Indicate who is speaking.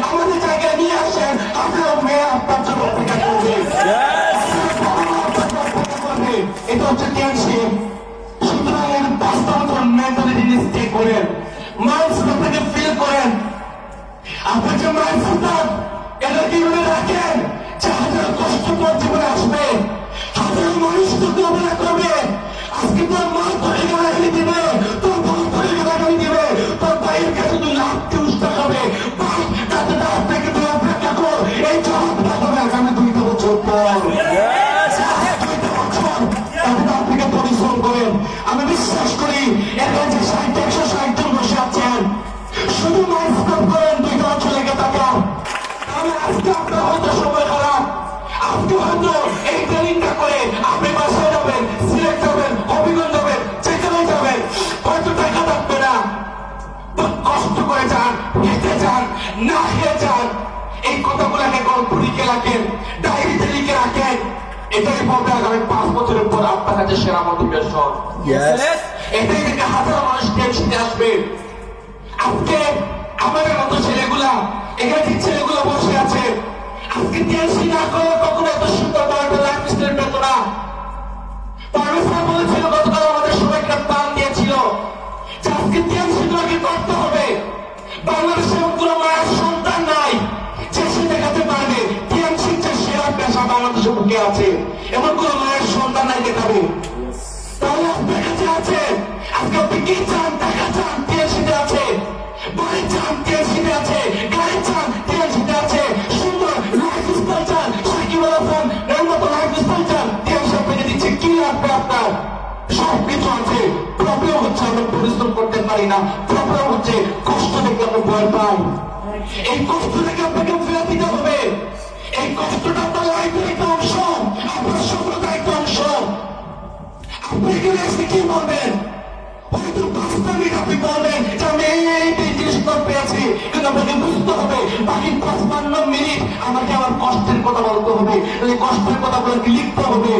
Speaker 1: আমাদের জায়গায় নিয়ে আসেন, আপনার মেয়ে আপনার জন্য অপেক্ষা করবে। এটা হচ্ছে টিএনসি। সুতরাং এর বাস্তবতা মেন্টালিটি স্টে করেন, মাইন্ডসেটটাকে ফিল করেন। আপনার যে মাইন্ডসেটটা এটা কিভাবে রাখেন যে হাজার কষ্ট তোর জীবনে আসবে, হাজার মানুষ তোকে অবহেলা করবে। আজকে তোর মা তোকে গালাগালি দিবে, তোর বাবা তোকে গালাগালি দিবে, তোর ভাইয়ের কাছে তুই লাভতে উষ্টা হবে। তাতে আপনাকে তুই অপেক্ষা কর, এই জবাবটা হবে আগামী 2 বছর পর। আপনাকে পরিশ্রম করেন। আমি বিশ্বাস করি এখানে যে 160 জন বসে আছেন, শুধু মাইন্ডসেট করেন 2 বছর লেগে তাকান। আমি আজকে আপনার হয়তো সময় খারাপ, আজকে হয়তো এই ট্রেনিংটা করে আপনি বাসায় যাবেন, সিলেট যাবেন, হবিগঞ্জ যাবেন, যেখানে যাবেন, হয়তো টাকা থাকবে না। কষ্ট করে যান, হেঁটে যান, না খেয়ে যান। এই কথাগুলোকে গল্প লিখে রাখেন, ডায়েরিতে লিখে রাখেন। এটাই বলবে আগামী 5 বছরের পর আপনার কাছে সেরা মোটিভেশন। এটাই থেকে হাজার মানুষ টেনশনে আসবে। আজকে আমাদের মতো ছেলেগুলা, এখানে যে ছেলেগুলো বসে আছে, আজকে টেনশন না করে কখনো এত সুন্দর একটা লাইফ স্টাইল পেত না। পারভেজ বলেছিল গতকাল আমাদের সবাইকে প্ল্যান দিয়েছিল যে আজকে টেনশনগুলোকে করতে হবে। বাংলাদেশে কোনো মায়ের সন্তান নাই যে সে দেখাতে পারবে টিএমসির যে সেরা পেশা বাংলাদেশে বুকে আছে, এমন কোন মায়ের সন্তান নাই দেখাবে। তাহলে আপনার কাছে আছে, আজকে আপনি কি চান? টাকা চান, টিএমসিতে আছে। বাড়ি চান, টিএমসিতে আছে। গাড়ি চান, টিএমসিতে আছে। সুন্দর লাইফ স্টাইল চান, সাকিব আল হাসান এর মতো লাইফ স্টাইল চান, টিএমসি আপনাকে দিচ্ছে। কি লাগবে আপনার? সবকিছু আছে। প্রবলেম হচ্ছে আমরা পরিশ্রম করতে পারি না। প্রবলেম হচ্ছে কষ্ট দেখে আমরা ভয় পাই। এই কষ্ট থেকে আপনাকে ফেলে দিতে হবে। এই কষ্টটা আপনার লাইফের একটা অংশ, আপনার সফলতার একটা অংশ। আপনি এখানে এসে কি বলবেন? হয়তো 5 মিনিট আপনি বলবেন যে আমি এই জিনিসগুলো পেয়েছি, কিন্তু আপনাকে বুঝতে হবে বাকি 55 মিনিট আমাকে আমার কষ্টের কথা বলতে হবে, এই কষ্টের কথাগুলোকে লিখতে হবে।